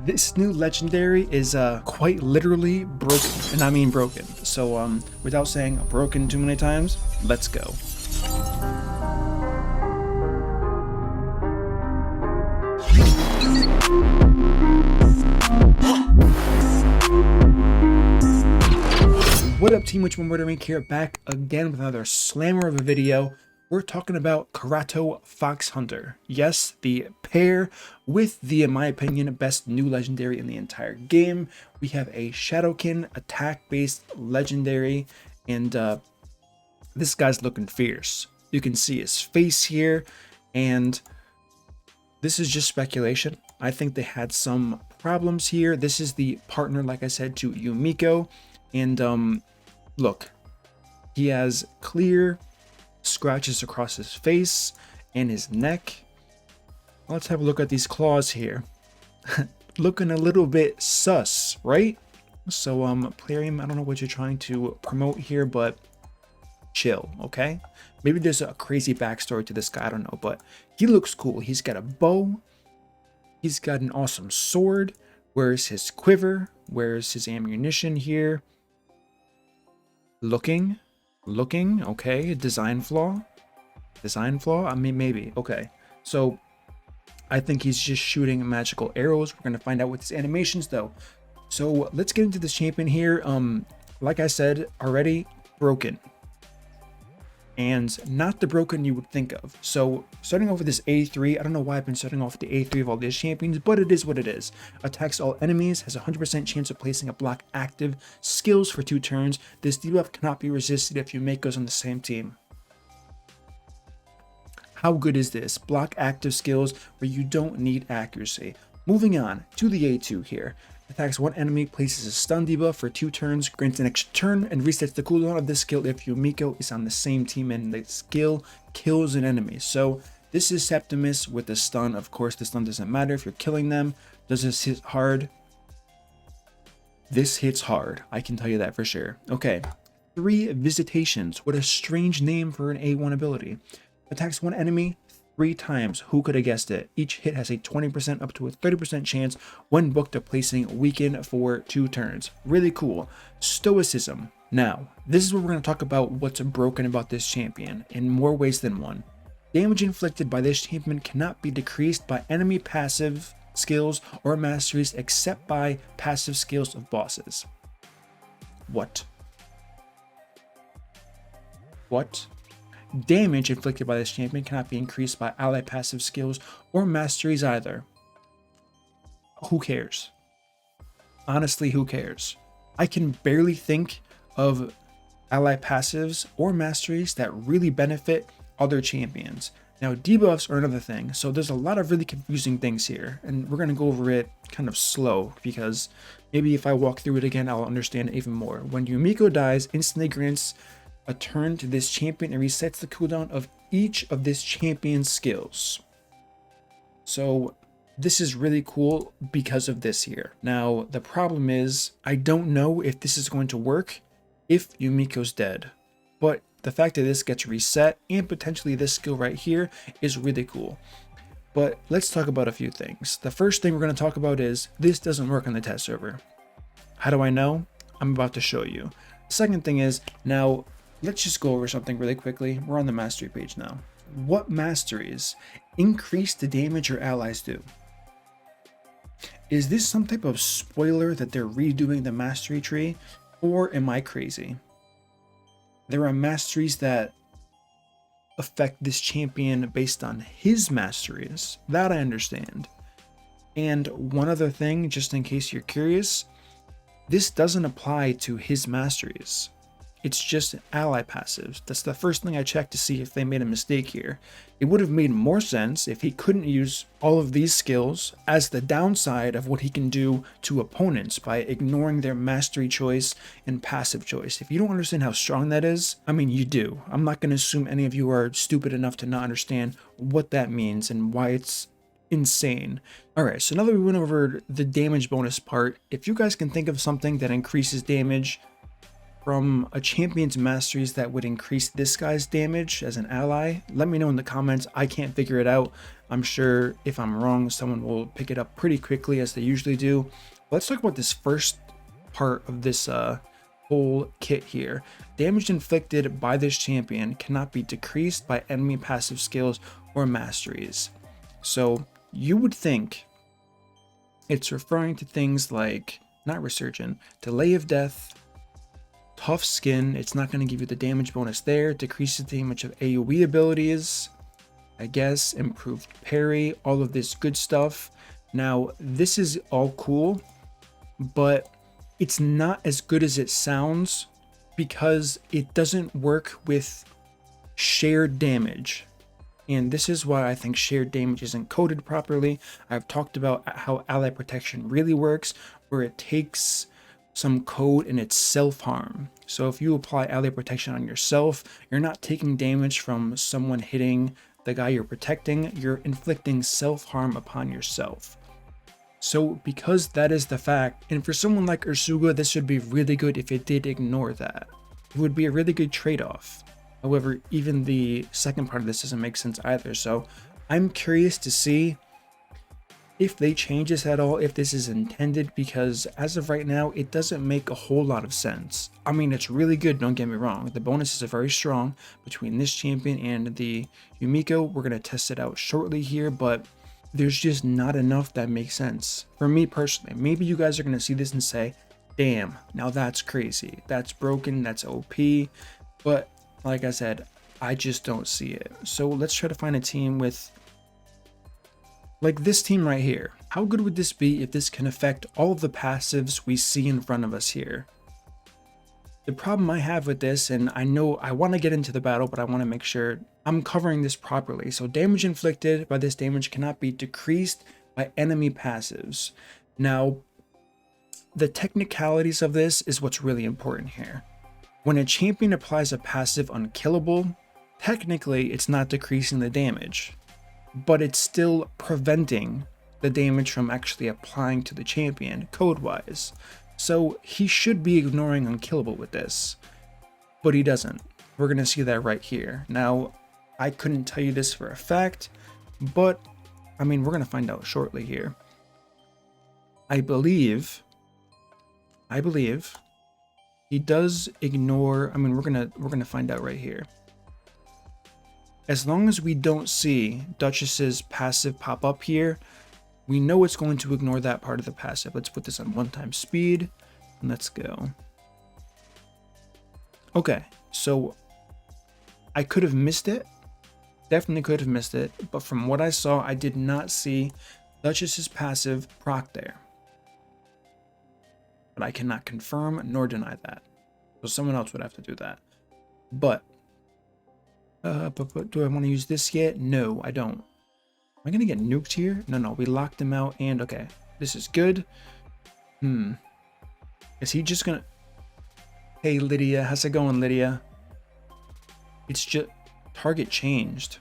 This new legendary is quite literally broken, and I mean broken. So without saying broken too many times, let's go. What up, team? MurderInc here, back again with another slammer of a video. We're talking about Karato Foxhunter. Yes, the pair with the, in my opinion, best new legendary in the entire game. We have a Shadowkin attack-based legendary, and this guy's looking fierce. You can see his face here, and this is just speculation. I think they had some problems here. This is the partner, like I said, to Yumiko, and look, he has clear scratches across his face and his neck. Let's have a look at these claws here. Looking a little bit sus, right? So Plarium, I don't know what you're trying to promote here, but chill, okay? Maybe there's a crazy backstory to this guy, I don't know, but he looks cool. He's got a bow, he's got an awesome sword. Where's his quiver? Where's his ammunition here? Looking, okay. Design flaw, I mean, maybe. Okay, so I think he's just shooting magical arrows. We're gonna find out with his animations though. So let's get into this champion here. Like I said already, broken, and not the broken you would think of. So starting off with this A3, I don't know why I've been starting off with the A3 of all these champions, but it is what it is. Attacks all enemies, has a 100% chance of placing a block active, skills for 2 turns. This debuff cannot be resisted if Yumiko is on the same team. How good is this? Block active skills where you don't need accuracy. Moving on to the A2 here. Attacks one enemy, places a stun debuff for 2 turns, grants an extra turn, and resets the cooldown of this skill if Yumiko is on the same team and the skill kills an enemy. So this is Septimus with the stun. Of course, the stun doesn't matter if you're killing them. Does this hit hard? This hits hard. I can tell you that for sure. Okay, 3 visitations. What a strange name for an A1 ability. Attacks one enemy 3 times. Who could have guessed it? Each hit has a 20% up to a 30% chance when booked of placing weaken for 2 turns. Really cool. Stoicism. Now, this is where we're going to talk about what's broken about this champion in more ways than one. Damage inflicted by this champion cannot be decreased by enemy passive skills or masteries except by passive skills of bosses. What? Damage inflicted by this champion cannot be increased by ally passive skills or masteries either. Who cares? Honestly, who cares? I can barely think of ally passives or masteries that really benefit other champions. Now, debuffs are another thing, so there's a lot of really confusing things here, and we're going to go over it kind of slow, because maybe if I walk through it again, I'll understand it even more. When Yumiko dies, instantly grants a turn to this champion and resets the cooldown of each of this champion's skills. So this is really cool because of this here. Now the problem is, I don't know if this is going to work if Yumiko's dead, but the fact that this gets reset and potentially this skill right here is really cool. But let's talk about a few things. The first thing we're going to talk about is this doesn't work on the test server. How do I know? I'm about to show you. The second thing is, now let's just go over something really quickly. We're on the mastery page now. What masteries increase the damage your allies do? Is this some type of spoiler that they're redoing the mastery tree, or am I crazy? There are masteries that affect this champion based on his masteries. That I understand. And one other thing, just in case you're curious, this doesn't apply to his masteries. It's just ally passives. That's the first thing I checked to see if they made a mistake here. It would have made more sense if he couldn't use all of these skills as the downside of what he can do to opponents by ignoring their mastery choice and passive choice. If you don't understand how strong that is, I mean, you do. I'm not going to assume any of you are stupid enough to not understand what that means and why it's insane. Alright, so now that we went over the damage bonus part, if you guys can think of something that increases damage from a champion's masteries that would increase this guy's damage as an ally? Let me know in the comments. I can't figure it out. I'm sure if I'm wrong, someone will pick it up pretty quickly as they usually do. Let's talk about this first part of this whole kit here. Damage inflicted by this champion cannot be decreased by enemy passive skills or masteries. So you would think it's referring to things like, not resurgent, delay of death, tough skin. It's not going to give you the damage bonus there. Decreases the damage of AoE abilities, I guess, improved parry, all of this good stuff. Now, this is all cool, but it's not as good as it sounds because it doesn't work with shared damage. And this is why I think shared damage isn't coded properly. I've talked about how ally protection really works, where it takes some code and it's self-harm. So if you apply ally protection on yourself, you're not taking damage from someone hitting the guy you're protecting, you're inflicting self-harm upon yourself. So because that is the fact, and for someone like Ursuga, this would be really good if it did ignore that. It would be a really good trade-off. However, even the second part of this doesn't make sense either. So I'm curious to see if they change this at all, if this is intended, because as of right now, it doesn't make a whole lot of sense. I mean, it's really good, don't get me wrong. The bonuses are very strong between this champion and the Yumiko. We're going to test it out shortly here, but there's just not enough that makes sense. For me personally, maybe you guys are going to see this and say, damn, now that's crazy. That's broken, that's OP. But like I said, I just don't see it. So let's try to find a team with, like this team right here. How good would this be if this can affect all of the passives we see in front of us here? The problem I have with this, and I know I want to get into the battle, but I want to make sure I'm covering this properly. So damage inflicted by this damage cannot be decreased by enemy passives. Now, the technicalities of this is what's really important here. When a champion applies a passive unkillable, technically it's not decreasing the damage, but it's still preventing the damage from actually applying to the champion code-wise. So he should be ignoring unkillable with this, but he doesn't. We're going to see that right here. Now, I couldn't tell you this for a fact, but I mean, we're going to find out shortly here. I believe he does ignore. I mean, we're going to find out right here. As long as we don't see Duchess's passive pop up here, we know it's going to ignore that part of the passive. Let's put this on 1x speed and let's go. Okay, so I could have missed it. Definitely could have missed it. But from what I saw, I did not see Duchess's passive proc there. But I cannot confirm nor deny that. So someone else would have to do that. But do I want to use this yet? No, I don't. Am I going to get nuked here? No, we locked him out and okay. This is good. Is he just going to... Hey, Lydia. How's it going, Lydia? It's just... Target changed.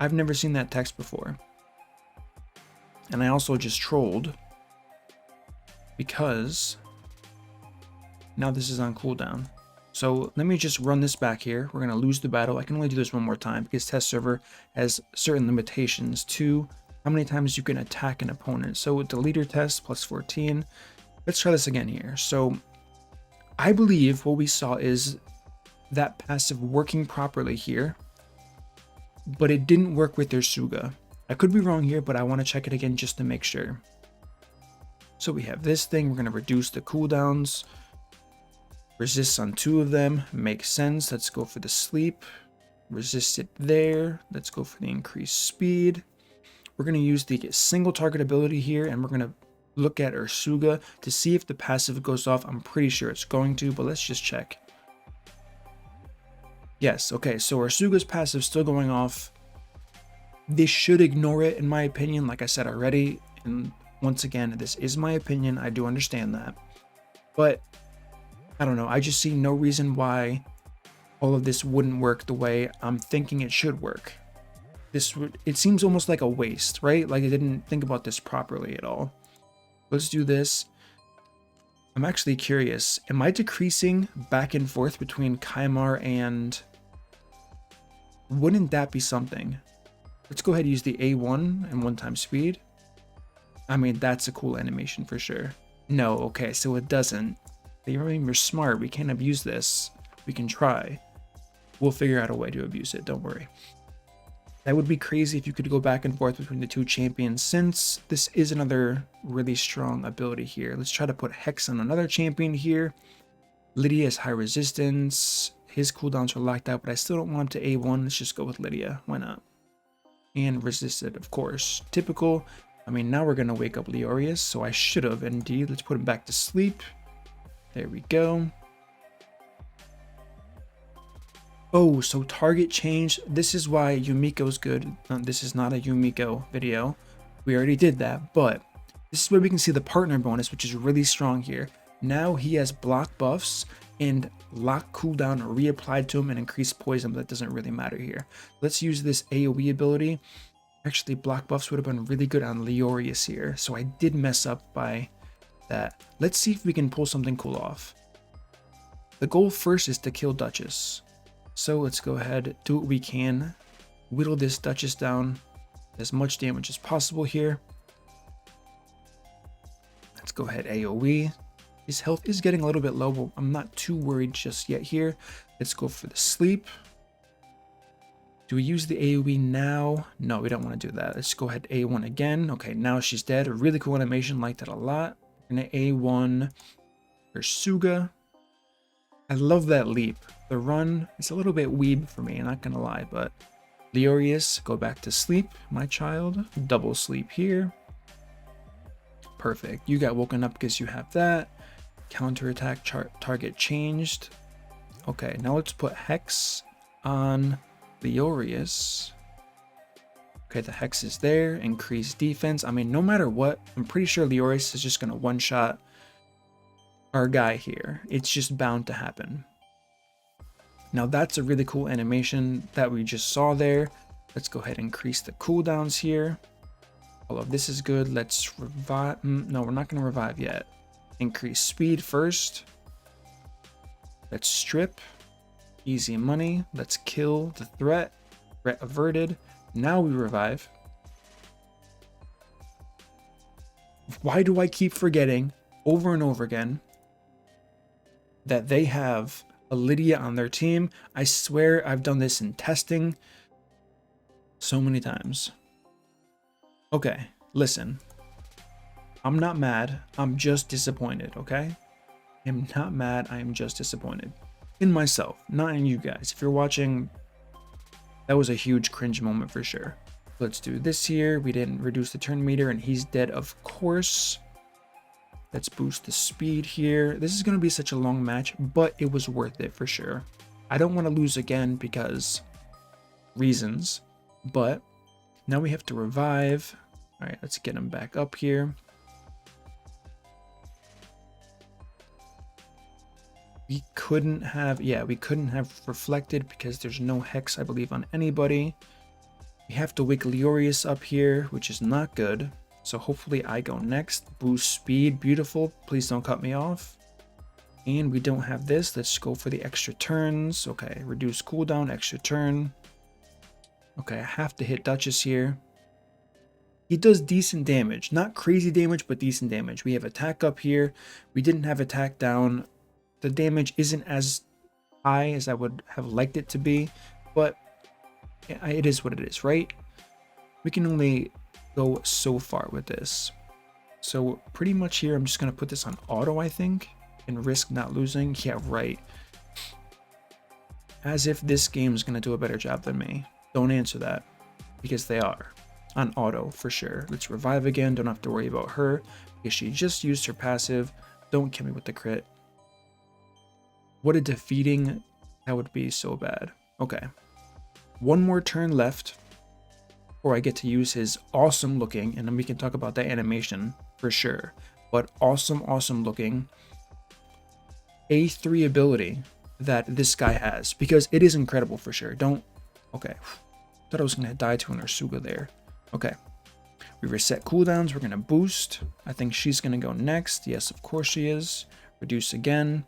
I've never seen that text before. And I also just trolled. Because... Now this is on cooldown. So let me just run this back here. We're going to lose the battle. I can only do this one more time because test server has certain limitations to how many times you can attack an opponent. So with the leader test plus 14, let's try this again here. So I believe what we saw is that passive working properly here, but it didn't work with their Suga. I could be wrong here, but I want to check it again just to make sure. So we have this thing. We're going to reduce the cooldowns. Resists on 2 of them, makes sense. Let's go for the sleep. Resist it there. Let's go for the increased speed. We're going to use the single target ability here, and we're going to look at Ursuga to see if the passive goes off. I'm pretty sure it's going to, but let's just check. Yes, okay, so Ursuga's passive still going off. This should ignore it, in my opinion, like I said already. And once again, this is my opinion. I do understand that. But I don't know, I just see no reason why all of this wouldn't work the way I'm thinking it should work. It seems almost like a waste, right? Like I didn't think about this properly at all. Let's do this. I'm actually curious. Am I decreasing back and forth between Kaimar and... Wouldn't that be something? Let's go ahead and use the A1 and 1 time speed. I mean, that's a cool animation for sure. No, okay, so it doesn't. You're smart. We can't abuse this. We can try. We'll figure out a way to abuse it. Don't worry. That would be crazy if you could go back and forth between the two champions, since this is another really strong ability here. Let's try to put Hex on another champion here. Lydia has high resistance. His cooldowns are locked out, but I still don't want him to A1. Let's just go with Lydia. Why not? And resisted, of course. Typical. I mean, now we're going to wake up Leorius, so I should have indeed. Let's put him back to sleep. There we go. Oh, so target change. This is why Yumiko's good. This is not a Yumiko video. We already did that, but this is where we can see the partner bonus, which is really strong here. Now he has block buffs and lock cooldown reapplied to him and increased poison, but that doesn't really matter here. Let's use this AoE ability. Actually, block buffs would have been really good on Leorius here, so I did mess up by that. Let's see if we can pull something cool off. The goal first is to kill Duchess. So let's go ahead, do what we can, whittle this Duchess down as much damage as possible here. Let's go ahead, AoE. His health is getting a little bit low, but I'm not too worried just yet here. Let's go for the sleep. Do we use the AoE now? No, we don't want to do that. Let's go ahead, A1 again. Okay, now she's dead. A really cool animation, liked it a lot. We're gonna A1 for Suga. I love that leap. The run, it's a little bit weeb for me, I'm not gonna lie, but Leorius, go back to sleep, my child. Double sleep here. Perfect. You got woken up because you have that. Counterattack target changed. Okay, now let's put Hex on Leorius. Okay, the Hex is there. Increased defense. I mean, no matter what, I'm pretty sure Leorius is just gonna one-shot our guy here. It's just bound to happen. Now that's a really cool animation that we just saw there. Let's go ahead and increase the cooldowns here. All of this is good. Let's revive. No, we're not going to revive yet. Increase speed first. Let's strip. Easy money. Let's kill the threat. Threat averted. Now we revive. Why do I keep forgetting over and over again that they have a Lydia on their team? I swear I've done this in testing so many times. Okay, listen. I'm not mad. I'm just disappointed, okay? I'm not mad. I am just disappointed. In myself, not in you guys. If you're watching, that was a huge cringe moment for sure. Let's do this here. We didn't reduce the turn meter and he's dead, of course. Let's boost the speed here. This is going to be such a long match, but it was worth it for sure. I don't want to lose again because reasons, but now we have to revive. All right, let's get him back up here. We couldn't have reflected because there's no Hex, I believe, on anybody. We have to wake Leorius up here, which is not good. So hopefully I go next. Boost speed, beautiful. Please don't cut me off. And we don't have this. Let's go for the extra turns. Okay, reduce cooldown, extra turn. Okay, I have to hit Duchess here. He does decent damage. Not crazy damage, but decent damage. We have attack up here. We didn't have attack down. The damage isn't as high as I would have liked it to be, but it is what it is, right? We can only go so far with this. So pretty much here, I'm just going to put this on auto, I think, and risk not losing. Yeah, right. As if this game is going to do a better job than me. Don't answer that, because they are. On auto, for sure. Let's revive again. Don't have to worry about her, because she just used her passive. Don't kill me with the crit. What a defeating. That would be so bad. Okay. One more turn left. Or I get to use his awesome looking, and then we can talk about that animation for sure. But awesome looking A3 ability that this guy has, because it is incredible for sure. Okay. Thought I was gonna die to an Ursuga there. Okay. We reset cooldowns. We're gonna boost. I think she's gonna go next. Yes, of course she is. Reduce again.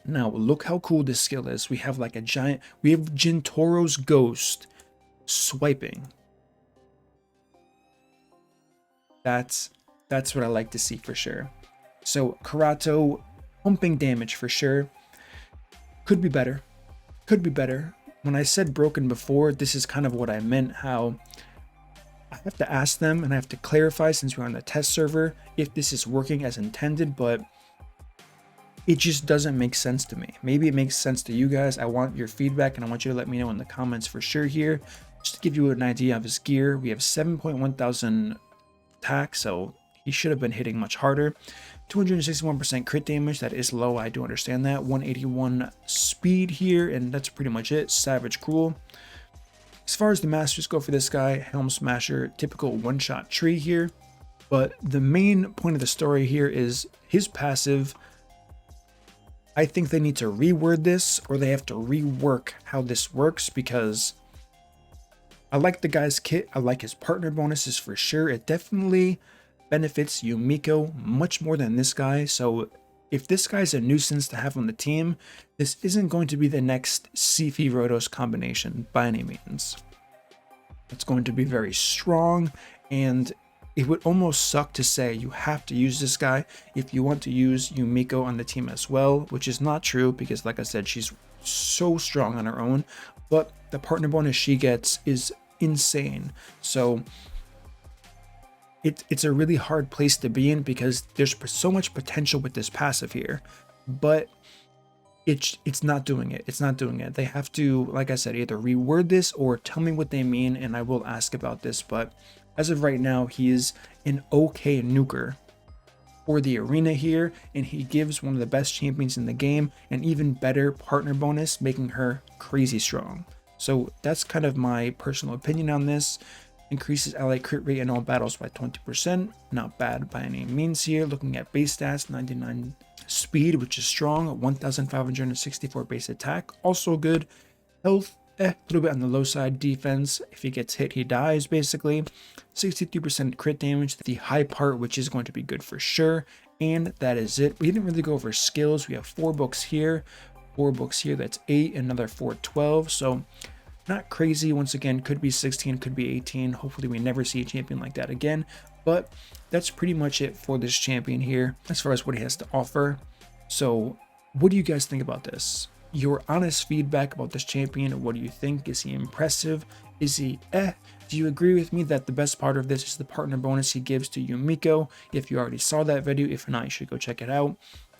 Now look how cool this skill is. We have like a giant, we have Jintoro's ghost swiping. That's what I like to see for sure. So Karato pumping damage for sure. Could be better. Could be better. When I said broken before, this is kind of what I meant, how I have to ask them and I have to clarify, since we're on the test server, if this is working as intended, but it just doesn't make sense to me. Maybe it makes sense to you guys. I want your feedback and I want you to let me know in the comments for sure here. Just to give you an idea of his gear, we have 7.1 thousand attack, so he should have been hitting much harder. 261% crit damage, that is low, I do understand that. 181 speed here, and that's pretty much it. Savage Cruel. As far as the masters go for this guy, Helm Smasher, typical one-shot tree here. But the main point of the story here is his passive. I think they need to reword this, or they have to rework how this works, because I like the guy's kit. I like his partner bonuses for sure. It definitely benefits Yumiko much more than this guy. So if this guy's a nuisance to have on the team, this isn't going to be the next Sifi Rotos combination by any means. It's going to be very strong, and it would almost suck to say you have to use this guy if you want to use Yumiko on the team as well, which is not true, because like I said, she's so strong on her own, but the partner bonus she gets is insane. So it's a really hard place to be in, because there's so much potential with this passive here, but it's not doing it. It's not doing it. They have to, like I said, either reword this or tell me what they mean, and I will ask about this. But as of right now, he is an okay nuker for the arena here, and he gives one of the best champions in the game an even better partner bonus, making her crazy strong. So that's kind of my personal opinion on this. Increases ally crit rate in all battles by 20%. Not bad by any means here. Looking at base stats, 99 speed, which is strong. 1,564 base attack, also good. Health, a little bit on the low side. Defense, if he gets hit, he dies basically. 63% crit damage, the high part, which is going to be good for sure. And that is it. We didn't really go over skills. We have 4 books here, 4 books here. That's 8, another 4, 12. So not crazy. Once again, could be 16, could be 18. Hopefully we never see a champion like that again. But that's pretty much it for this champion here as far as what he has to offer. So what do you guys think about this? Your honest feedback about this champion. What do you think? Is he impressive? Is he Do you agree with me that the best part of this is the partner bonus he gives to Yumiko? If you already saw that video, if not, you should go check it out.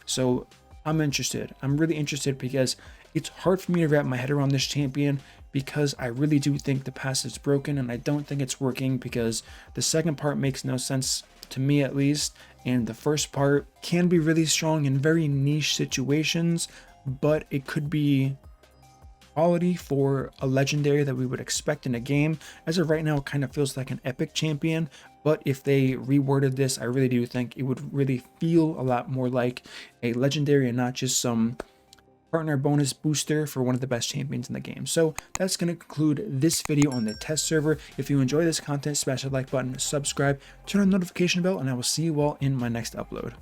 So I'm interested. I'm really interested, because it's hard for me to wrap my head around this champion, because I really do think the passive's broken, and I don't think it's working, because the second part makes no sense to me at least, and the first part can be really strong in very niche situations, but it could be quality for a legendary that we would expect in a game. As of right now, it kind of feels like an epic champion, but if they reworded this, I really do think it would really feel a lot more like a legendary and not just some partner bonus booster for one of the best champions in the game. So that's going to conclude this video on the test server. If you enjoy this content, smash the like button, subscribe, turn on the notification bell, and I will see you all in my next upload.